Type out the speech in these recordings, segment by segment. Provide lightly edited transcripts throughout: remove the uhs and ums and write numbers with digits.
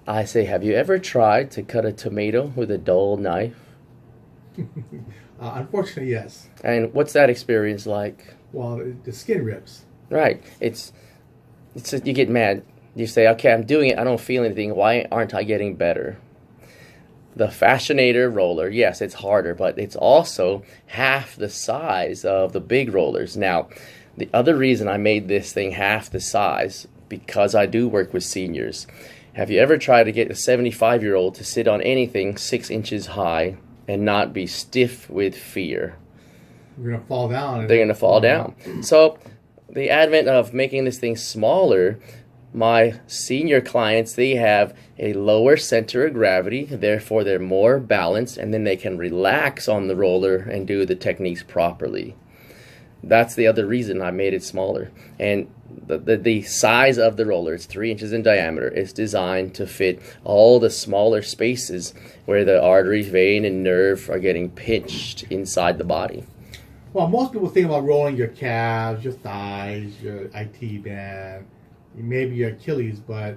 I say, have you ever tried to cut a tomato with a dull knife? Unfortunately, yes. And what's that experience like? Well, the skin rips. Right. You get mad. You say, okay, I'm doing it. I don't feel anything. Why aren't I getting better? The Fascianator roller, yes, it's harder, but it's also half the size of the big rollers. Now, the other reason I made this thing half the size, because I do work with seniors. Have you ever tried to get a 75-year-old to sit on anything 6 inches high and not be stiff with fear? You're going to fall down. They're going to fall down. So the advent of making this thing smaller, my senior clients, they have a lower center of gravity, therefore they're more balanced, and then they can relax on the roller and do the techniques properly. That's the other reason I made it smaller. And the size of the roller, it's 3 inches in diameter, is designed to fit all the smaller spaces where the artery, vein, and nerve are getting pinched inside the body. Well, most people think about rolling your calves, your thighs, your IT band, maybe your Achilles, but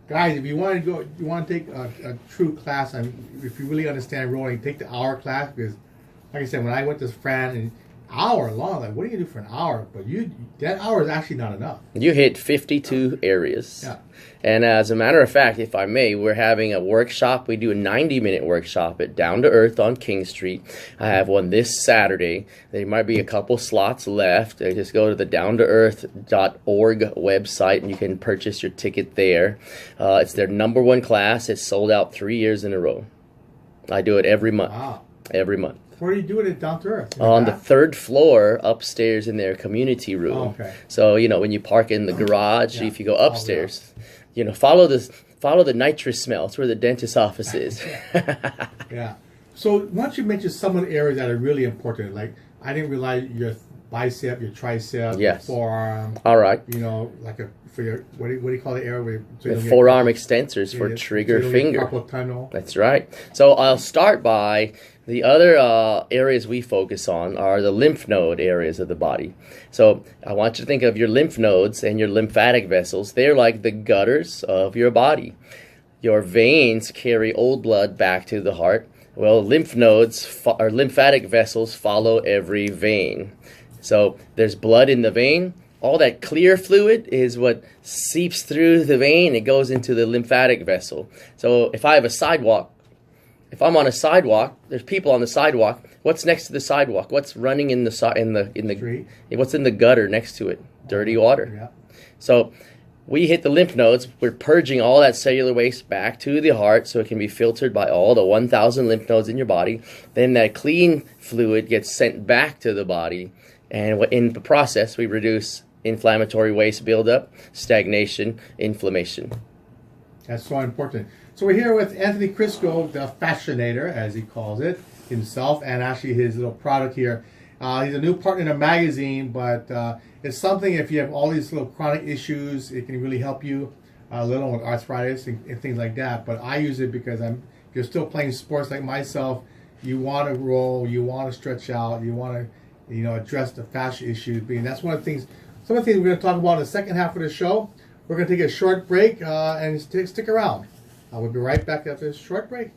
guys, if you want to take a true class, and if you really understand rolling, take the hour class, because, like I said, when I went to Fran, an hour long, like, what do you do for an hour? But that hour is actually not enough. You hit 52 areas. Yeah. And as a matter of fact, if I may, we're having a workshop. We do a 90-minute workshop at Down to Earth on King Street. I have one this Saturday. There might be a couple slots left. Just go to the downtoearth.org website and you can purchase your ticket there. It's their #1 class. It's sold out 3 years in a row. I do it every month. Wow. Every month. Where do you do it at Down to Earth? On the 3rd floor upstairs in their community room. Oh, okay. So, when you park in the garage, if you go upstairs, follow the nitrous smell. It's where the dentist's office is. Yeah. So once you mentioned some of the areas that are really important, like I didn't realize your bicep, your tricep, your forearm. All right. For your, what do you call the area? The forearm extensors for trigger finger. Carpal tunnel. That's right. So I'll start by the other areas we focus on are the lymph node areas of the body. So I want you to think of your lymph nodes and your lymphatic vessels. They're like the gutters of your body. Your veins carry old blood back to the heart. Well, lymph nodes or lymphatic vessels follow every vein. So there's blood in the vein. All that clear fluid is what seeps through the vein. It goes into the lymphatic vessel. So if I have a sidewalk, if I'm on a sidewalk, there's people on the sidewalk. What's next to the sidewalk? What's running in the Street? What's in the gutter next to it? Dirty water. Yeah. So we hit the lymph nodes. We're purging all that cellular waste back to the heart so it can be filtered by all the 1,000 lymph nodes in your body. Then that clean fluid gets sent back to the body. And in the process, we reduce inflammatory waste buildup, stagnation, inflammation. That's so important. So we're here with Anthony Chrisco, the Fascianator, as he calls it himself, and actually his little product here. He's a new partner in a magazine, but it's something, if you have all these little chronic issues, it can really help you a little with arthritis and things like that. But I use it because you're still playing sports like myself. You want to roll, you want to stretch out, you want to address the fascia issues. That's one of the things. Some of the things we're going to talk about in the second half of the show. We're going to take a short break and stick around. We'll be right back after this short break.